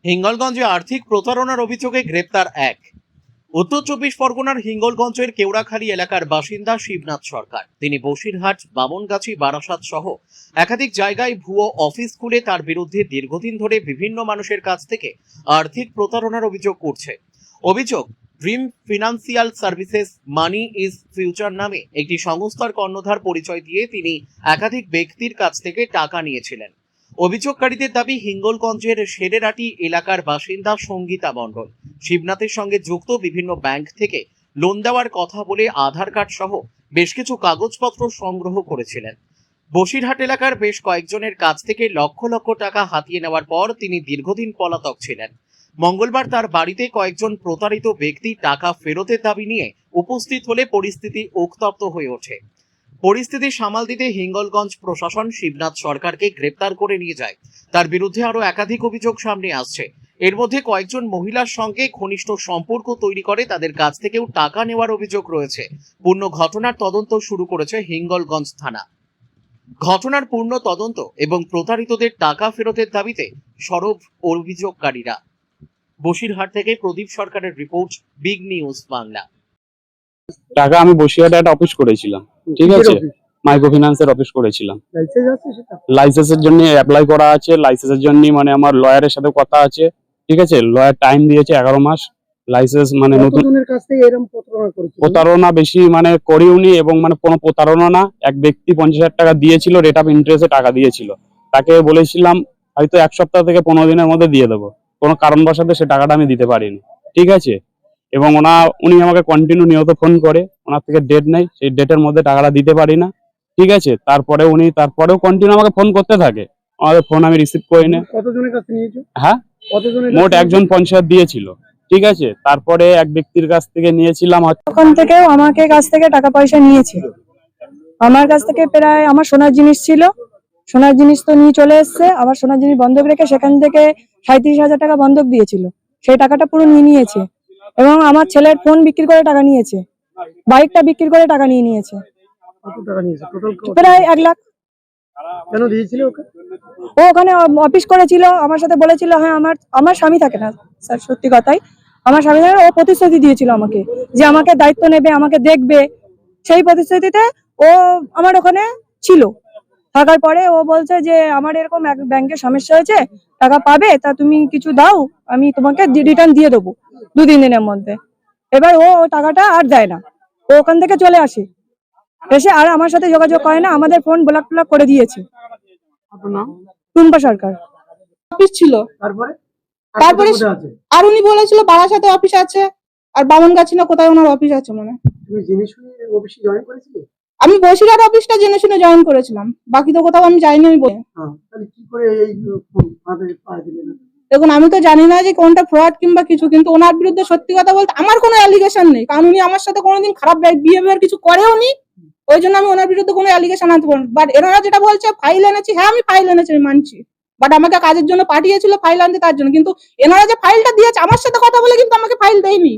হিঙ্গলগঞ্জে আর্থিক প্রতারণার অভিযোগে গ্রেপ্তার এক। উত্তর চব্বিশ পরগনার হিঙ্গলগঞ্জের কেওড়াখালী এলাকার বাসিন্দা শিবনাথ সরকার। তিনি বসিরহাট, বামনগাছি, বারাসাত সহ একাধিক জায়গায় ভুয়ো অফিস খুলে তার বিরুদ্ধে দীর্ঘদিন ধরে বিভিন্ন মানুষের কাছ থেকে আর্থিক প্রতারণার অভিযোগ করছে। অভিযোগ, dream financial services money is future নামে একটি সংস্থার কর্ণধার পরিচয় দিয়ে তিনি একাধিক ব্যক্তির কাছ থেকে টাকা নিয়েছিলেন। অভিযোগকারীদের দাবি, হিঙ্গলগঞ্জের শেরেরাটি এলাকার বাসিন্দা সঙ্গীতা মণ্ডল শিবনাথের সঙ্গে যুক্ত বিভিন্ন ব্যাংক থেকে লোন দেওয়ার কথা বলে আধার কার্ড সহ বেশ কিছু কাগজপত্র সংগ্রহ করেছিলেন। বসিরহাট এলাকার বেশ কয়েকজনের কাছ থেকে লক্ষ লক্ষ টাকা হাতিয়ে নেওয়ার পর তিনি দীর্ঘদিন পলাতক ছিলেন। মঙ্গলবার তার বাড়িতে কয়েকজন প্রতারিত ব্যক্তি টাকা ফেরতের দাবি নিয়ে উপস্থিত হলে পরিস্থিতি উত্তপ্ত হয়ে ওঠে। পরিস্থিতি সামাল দিতে হিঙ্গলগঞ্জ প্রশাসন শিবনাথ সরকারকে গ্রেপ্তার করে নিয়ে যায়। তার বিরুদ্ধে আরো একাধিক অভিযোগ সামনে আসছে। এর মধ্যে কয়েকজন মহিলার সঙ্গে ঘনিষ্ঠ সম্পর্ক তৈরি করে তাদের কাছ থেকেও টাকা নেওয়ার অভিযোগ রয়েছে। পূর্ণ ঘটনার তদন্ত শুরু করেছে হিঙ্গলগঞ্জ থানা। ঘটনার পূর্ণ তদন্ত এবং প্রতারিতদের টাকা ফেরতের দাবিতে সরব অভিযোগকারীরা। বসিরহাট থেকে প্রদীপ সরকারের রিপোর্ট, বিগ নিউজ বাংলা। টাকা আমি বসিরহাটে একটা অফিস করেছিলাম, ঠিক আছে, মাইক্রো ফিন্যান্সের অফিস করেছিলাম। লাইসেন্সের জন্য অ্যাপ্লাই করা আছে। লাইসেন্সের জন্য মানে আমার লয়ারের সাথে কথা আছে, ঠিক আছে। লয়ার টাইম দিয়েছে 11 মাস। লাইসেন্স মানে নতুন প্রতারণা বেশি মানে করিওনি, এবং মানে কোনো প্রতারণা না। এক ব্যক্তি 50,000 টাকা দিয়েছিল, রেট অফ ইন্টারেস্টে টাকা দিয়েছিল। তাকে বলেছিলাম হয়তো 1 সপ্তাহ থেকে 15 দিনের মধ্যে দিয়ে দেবো। কোনো কারণবশত সে টাকাটা আমি দিতে পারিনি, ঠিক আছে। এবং উনি আমাকে কন্টিনিউ নিয়ত ফোন করে, ওনার থেকে ডেট নেই, সেই ডেটের মধ্যে টাকাটা দিতে পারি না, ঠিক আছে। তারপরেও কন্টিনিউ আমাকে ফোন করতে থাকে। আমাদের ফোন আমি রিসিভ করি না। কতজনের কাছে নিয়েছো? হ্যাঁ, মোট একজন 50,000 দিয়েছিল, ঠিক আছে। তারপরে এক ব্যক্তির কাছ থেকে নিয়েছিলাম, ওখান থেকেও আমাকে কাছ থেকে টাকা পয়সা নিয়েছে। আমার কাছ থেকে প্রায় আমার সোনার জিনিস ছিল, সোনার জিনিস তো নিয়ে চলে এসছে। আবার সোনার জিনিস বন্ধক রেখে সেখান থেকে 37,000 টাকা বন্ধক দিয়েছিল, সেই টাকাটা পুরো নিয়ে নিয়েছে। এবং আমার ছেলের ফোন বিক্রি করে টাকা নিয়েছে, বাইকটা বিক্রি করে টাকা নিয়ে নিয়েছে। কত টাকা নিয়েছে টোটাল? প্রায় 1 লাখ। কেন দিয়েছিল ওকে? ও ওখানে অফিস করেছিল, আমার সাথে বলেছিল, হ্যাঁ আমার স্বামী থাকে না স্যার, সত্যি কথাই আমার স্বামী থাকে না। ও প্রতিশ্রুতি দিয়েছিল আমাকে যে আমাকে দায়িত্ব নেবে, আমাকে দেখবে। সেই প্রতিশ্রুতিতে ও আমার ওখানে ছিল। থাকার পরে ও বলছে যে আমার এরকম ব্যাংকে সমস্যা হয়েছে, টাকা পাবে, তা তুমি কিছু দাও, আমি তোমাকে রিটার্ন দিয়ে দেবো 2-3 দিনের মধ্যে। এবার ও টাকাটা আর দেয় না, ও ওখান থেকে চলে আসে, এসে আর আমার সাথে যোগাযোগ করে না। আমাদের ফোন ব্লক করে দিয়েছে। আপনার নাম? টুম্পা সরকার। অফিস ছিল, তারপরে আর উনি বলেছিল বারাসাতে অফিস আছে, আর বামনগাছি না কোথায় ওনার অফিস আছে মনে। তুমি জেনে শুনে অফিসে জয়েন করেছিলে? আমি বসিরহাট অফিসটা জেনে শুনে জয়েন করেছিলাম, বাকি তো কোথাও আমি যাইনি। আমি বলি তাহলে কি করে এই পায় দিলেন? দেখুন, আমি তো জানি না যে কোনটা ফ্রড কিংবা কিছু, কিন্তু ওনার বিরুদ্ধে সত্যি কথা বলতে আমার কোনো অ্যালিগেশন নেই, কারণ উনি আমার সাথে কোনোদিন খারাপ বিহেভিয়ার কিছু করেও নি। ওই জন্য আমি ওনার বিরুদ্ধে কোনো অ্যালিগেশন আনতে পারবো। বাট এনারা যেটা বলছে ফাইল এনেছি, হ্যাঁ আমি ফাইল এনেছি, আমি মানছি। বাট আমাকে কাজের জন্য পাঠিয়েছিল ফাইল আনতে, তার জন্য। কিন্তু এনারা যে ফাইলটা দিয়েছে আমার সাথে কথা বলে কিন্তু আমাকে ফাইল দেয়নি।